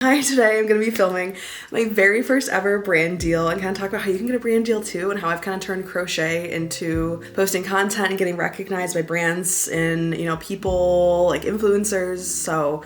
Hi, today I'm going to be filming my very first ever brand deal and kind of talk about how you can get a brand deal too and how I've kind of turned crochet into posting content and getting recognized by brands and, people like influencers. So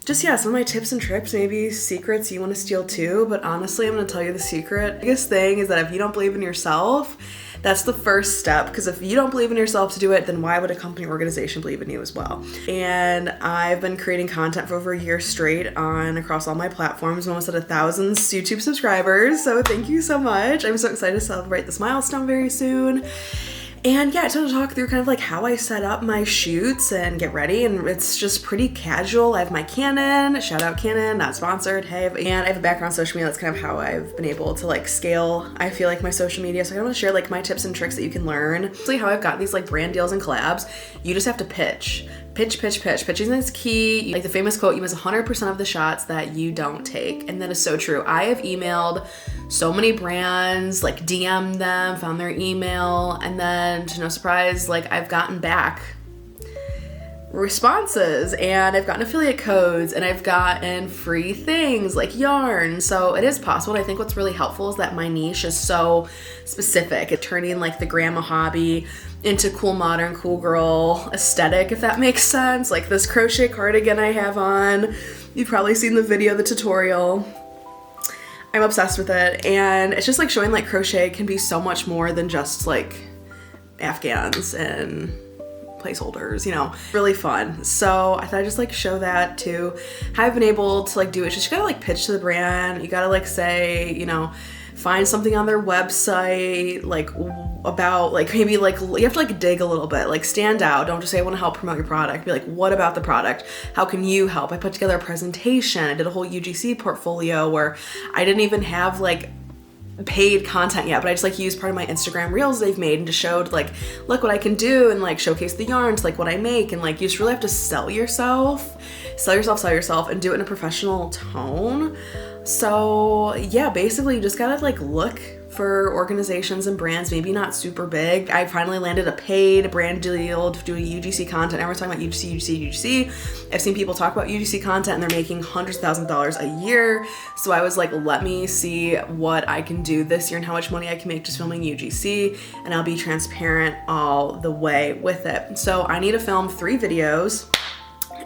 just, some of my tips and tricks, maybe secrets you want to steal too, but honestly, I'm going to tell you the secret. The biggest thing is that if you don't believe in yourself, that's the first step, because if you don't believe in yourself to do it, then why would a company or organization believe in you as well? And I've been creating content for over a year straight across all my platforms. I'm almost at 1,000 YouTube subscribers, so thank you so much. I'm so excited to celebrate this milestone very soon. And I just want to talk through kind of like how I set up my shoots and get ready, and it's just pretty casual. I have my Canon, shout out Canon, not sponsored, hey, and I have a background in social media. That's kind of how I've been able to like scale, I feel like, my social media. So I want to share like my tips and tricks that you can learn. Actually, how I've got these like brand deals and collabs, you just have to pitch. Pitching is key. Like the famous quote, you miss 100% of the shots that you don't take. And that is so true. I have emailed so many brands, like DM'd them, found their email, and then to no surprise, like I've gotten back responses and I've gotten affiliate codes and I've gotten free things like yarn. So it is possible. And I think what's really helpful is that my niche is so specific at turning like the grandma hobby into cool modern cool girl aesthetic, if that makes sense. Like this crochet cardigan I have on, you've probably seen the video, the tutorial. I'm obsessed with it, and it's just like showing like crochet can be so much more than just like afghans and placeholders, really fun. So I thought I'd just like show that too. How I've been able to like do it. Just you gotta like pitch to the brand. You gotta like say, find something on their website, like about like maybe like you have to like dig a little bit, like stand out. Don't just say I want to help promote your product. Be like, what about the product? How can you help? I put together a presentation. I did a whole UGC portfolio where I didn't even have like paid content yet, but I just like used part of my Instagram reels they've made and just showed like, look what I can do, and like showcase the yarns, like what I make, and like you just really have to sell yourself, and do it in a professional tone. So basically you just gotta like look for organizations and brands, maybe not super big. I finally landed a paid brand deal doing UGC content. Everyone's talking about UGC. I've seen people talk about UGC content and they're making hundreds of thousands of dollars a year. So I was like, let me see what I can do this year and how much money I can make just filming UGC, and I'll be transparent all the way with it. So I need to film 3 videos.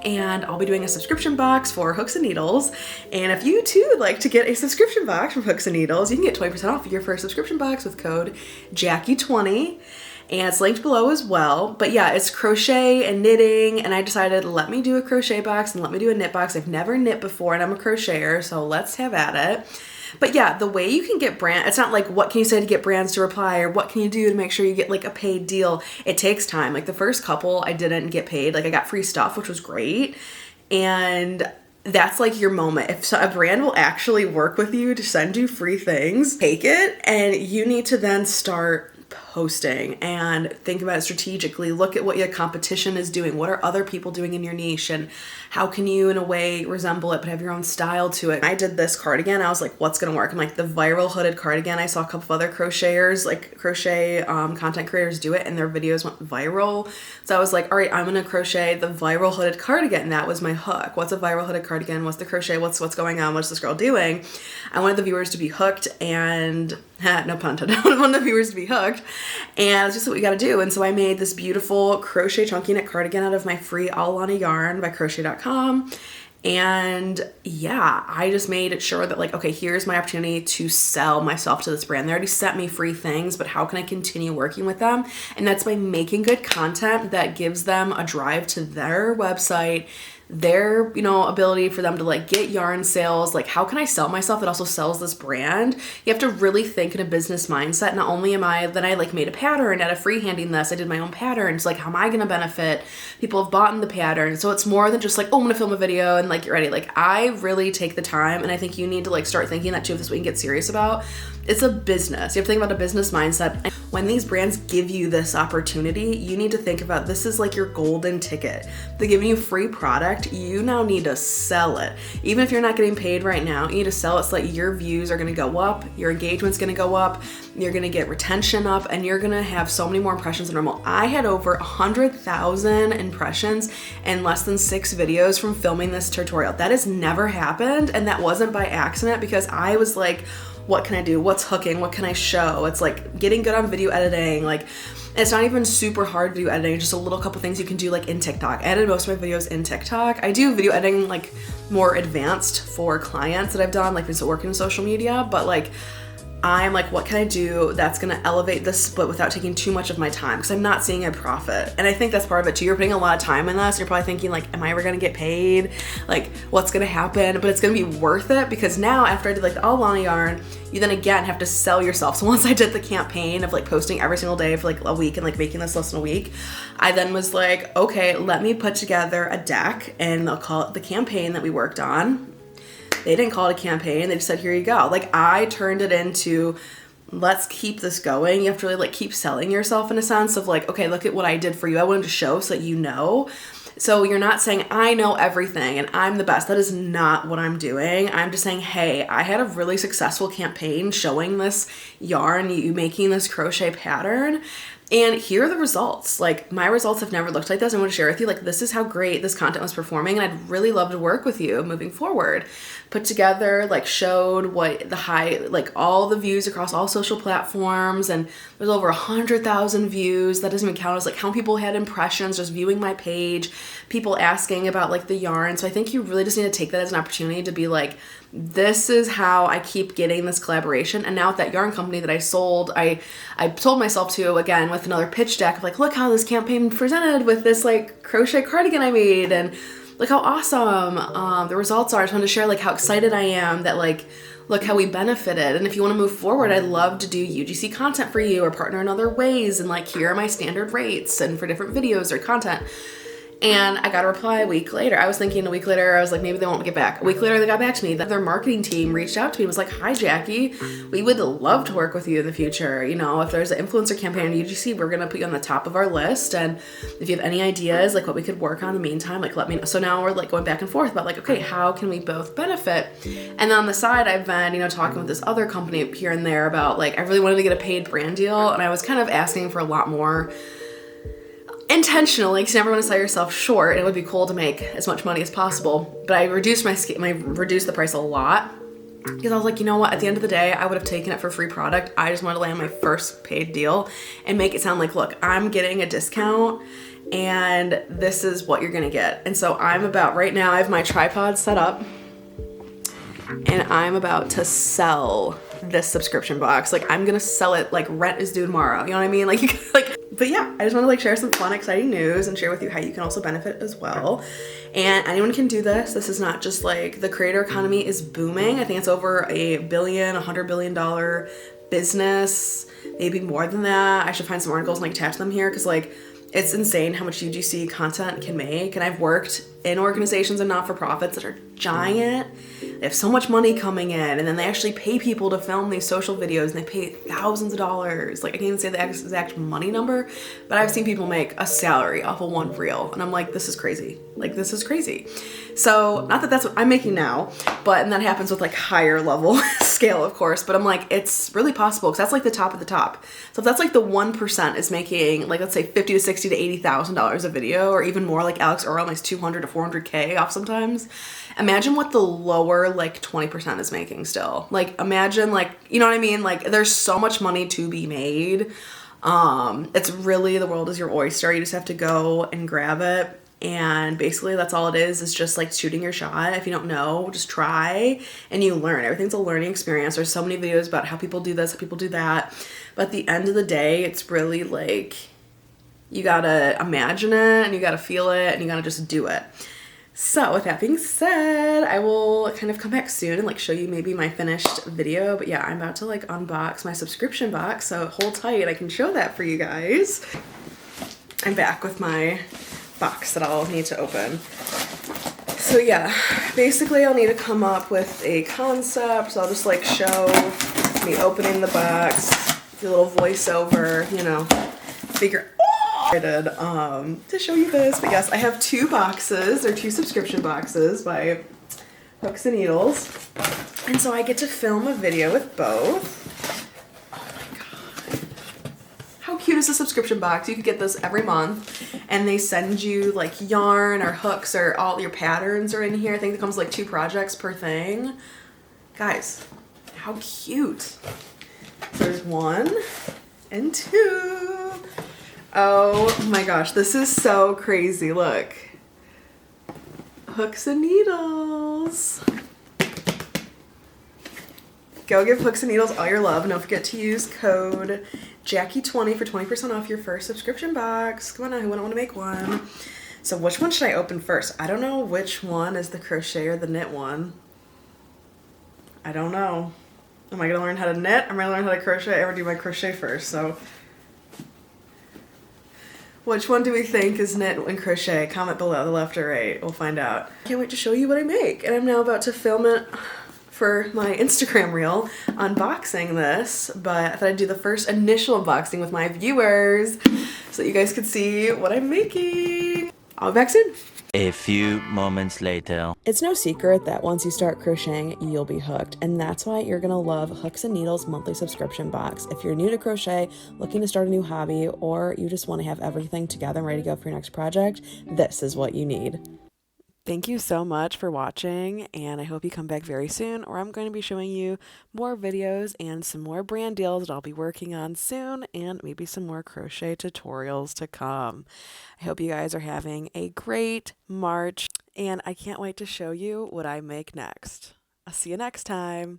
And I'll be doing a subscription box for Hooks and Needles. And if you too would like to get a subscription box from Hooks and Needles, you can get 20% off your first subscription box with code Jackie20. And it's linked below as well. But it's crochet and knitting. And I decided, let me do a crochet box and let me do a knit box. I've never knit before and I'm a crocheter, so let's have at it. But the way you can get it's not like what can you say to get brands to reply or what can you do to make sure you get like a paid deal. It takes time. Like the first couple I didn't get paid. Like I got free stuff, which was great. And that's like your moment. If a brand will actually work with you to send you free things, take it, and you need to then start posting and think about it strategically. Look at what your competition is doing. What are other people doing in your niche, and how can you in a way resemble it but have your own style to it? I did this cardigan. I was like, what's gonna work? And like the viral hooded cardigan, I saw a couple of other crocheters, like crochet content creators do it, and their videos went viral. So I was like, all right, I'm gonna crochet the viral hooded cardigan. And that was my hook. What's a viral hooded cardigan? What's the crochet? What's going on? What's this girl doing? I wanted the viewers to be hooked, and no pun intended. I wanted the viewers to be hooked, and it's just what we gotta do. And so I made this beautiful crochet chunky knit cardigan out of my free Aulani yarn by crochet.com. And I just made sure that like, okay, here's my opportunity to sell myself to this brand. They already sent me free things, but how can I continue working with them? And that's by making good content that gives them a drive to their website, their ability for them to like get yarn sales. Like, how can I sell myself that also sells this brand? You have to really think in a business mindset. Not only I like made a pattern out of freehanding this, I did my own patterns. Like, how am I gonna benefit? People have bought in the pattern. So it's more than just like, oh, I'm gonna film a video and like get ready. Like, I really take the time, and I think you need to like start thinking that too, if this is what you can get serious about. It's a business. You have to think about a business mindset. And when these brands give you this opportunity, you need to think about this is like your golden ticket. They're giving you free product product, you now need to sell it. Even if you're not getting paid right now, you need to sell it so that your views are gonna go up, your engagement's gonna go up, you're gonna get retention up, and you're gonna have so many more impressions than normal. I had over 100,000 impressions in less than 6 videos from filming this tutorial. That has never happened, and that wasn't by accident, because I was like, what can I do? What's hooking? What can I show? It's like getting good on video editing. Like, it's not even super hard video editing, just a little couple things you can do like in TikTok. I edit most of my videos in TikTok. I do video editing like more advanced for clients that I've done, like just working in social media, but like I'm like, what can I do that's gonna elevate this split without taking too much of my time? Because I'm not seeing a profit. And I think that's part of it too. You're putting a lot of time in this. You're probably thinking like, am I ever gonna get paid? Like, what's gonna happen? But it's gonna be worth it, because now after I did like the all Lana yarn, you then again have to sell yourself. So once I did the campaign of like posting every single day for like a week and like making this less than a week, I then was like, okay, let me put together a deck, and they'll call it the campaign that we worked on. They didn't call it a campaign. They just said, here you go. Like, I turned it into, let's keep this going. You have to really like keep selling yourself in a sense of like, okay, look at what I did for you. I wanted to show so that you know. So you're not saying, I know everything and I'm the best. That is not what I'm doing. I'm just saying, hey, I had a really successful campaign showing this yarn, you making this crochet pattern, and here are the results. Like, my results have never looked like this. I want to share with you, like, this is how great this content was performing, and I'd really love to work with you moving forward. Put together, like, showed what the high, like, all the views across all social platforms, and there's over 100,000 views. That doesn't even count as like how many people had impressions just viewing my page, people asking about like the yarn. So I think you really just need to take that as an opportunity to be like, this is how I keep getting this collaboration. And now with that yarn company that I sold, I told myself to, again, with another pitch deck of like, look how this campaign presented with this like crochet cardigan I made, and look how awesome the results are. I just wanted to share like how excited I am that like, look how we benefited. And if you want to move forward, I'd love to do UGC content for you or partner in other ways. And like, here are my standard rates and for different videos or content. And I got a reply a week later. I was thinking a week later, I was like, maybe they won't get back. A week later, they got back to me. Their marketing team reached out to me and was like, hi, Jackie, we would love to work with you in the future. You know, if there's an influencer campaign on UGC, we're going to put you on the top of our list. And if you have any ideas, like what we could work on in the meantime, like let me know. So now we're like going back and forth about like, okay, how can we both benefit? And then on the side, I've been, you know, talking with this other company here and there about like, I really wanted to get a paid brand deal. And I was kind of asking for a lot more intentionally, because you never want to sell yourself short, and it would be cool to make as much money as possible. But I reduced reduced the price a lot, because I was like, you know what, at the end of the day, I would have taken it for free product. I just wanted to land my first paid deal and make it sound like, look, I'm getting a discount and this is what you're gonna get. And so I'm about, right now I have my tripod set up and I'm about to sell this subscription box. Like, I'm gonna sell it like rent is due tomorrow. You know what I mean? Like, you can, like, but yeah, I just want to like share some fun, exciting news and share with you how you can also benefit as well. And anyone can do this. This is not just like, the creator economy is booming. I think it's over $100 billion business, maybe more than that. I should find some articles and like attach them here, because like, it's insane how much UGC content can make. And I've worked in organizations and not-for-profits that are giant. They have so much money coming in, and then they actually pay people to film these social videos, and they pay thousands of dollars. Like, I can't even say the exact money number, but I've seen people make a salary off of one reel, and I'm like, this is crazy. Like, this is crazy. So, not that that's what I'm making now, but, and that happens with like higher level scale, of course, but I'm like, it's really possible, because that's like the top of the top. So if that's like the 1% is making, like, let's say $50 to $60 to $80,000 a video, or even more, like Alex Earl makes 200 to 400K off sometimes. Imagine what the lower like 20% is making still. Like, imagine, like, you know what I mean? Like, there's so much money to be made. It's really, the world is your oyster. You just have to go and grab it. And basically that's all it is just like shooting your shot. If you don't know, just try and you learn. Everything's a learning experience. There's so many videos about how people do this, how people do that. But at the end of the day, it's really like, you gotta imagine it and you gotta feel it and you gotta just do it. So with that being said, I will kind of come back soon and like show you maybe my finished video. But yeah, I'm about to like unbox my subscription box, so hold tight. I can show that for you guys. I'm back with my box that I'll need to open. So yeah, basically I'll need to come up with a concept. So I'll just like show me opening the box, do a little voiceover, you know, figure, oh, excited to show you this, but yes, I have 2 boxes or 2 subscription boxes by Hooks and Needles, and so I get to film a video with both. Oh my god, how cute is a subscription box? You can get this every month, and they send you like yarn or hooks, or all your patterns are in here. I think it comes like 2 projects per thing. Guys, how cute. There's 1 and 2. Oh my gosh, this is so crazy. Look. Hooks and Needles. Go give Hooks and Needles all your love, and don't forget to use code Jackie20 for 20% off your first subscription box. Come on now, who wouldn't want to make one? So which one should I open first? I don't know which one is the crochet or the knit one. I don't know. Am I gonna learn how to knit? Am I gonna learn how to crochet? I ever do my crochet first, so. Which one do we think is knit and crochet? Comment below, the left or right. We'll find out. Can't wait to show you what I make. And I'm now about to film it for my Instagram reel, unboxing this. But I thought I'd do the first initial unboxing with my viewers so that you guys could see what I'm making. I'll be back soon. A few moments later. It's no secret that once you start crocheting, you'll be hooked, and that's why you're gonna love Hooks and Needles monthly subscription box. If you're new to crochet, looking to start a new hobby, or you just want to have everything together and ready to go for your next project, this is what you need. Thank you so much for watching, and I hope you come back very soon, or I'm going to be showing you more videos and some more brand deals that I'll be working on soon, and maybe some more crochet tutorials to come. I hope you guys are having a great March, and I can't wait to show you what I make next. I'll see you next time.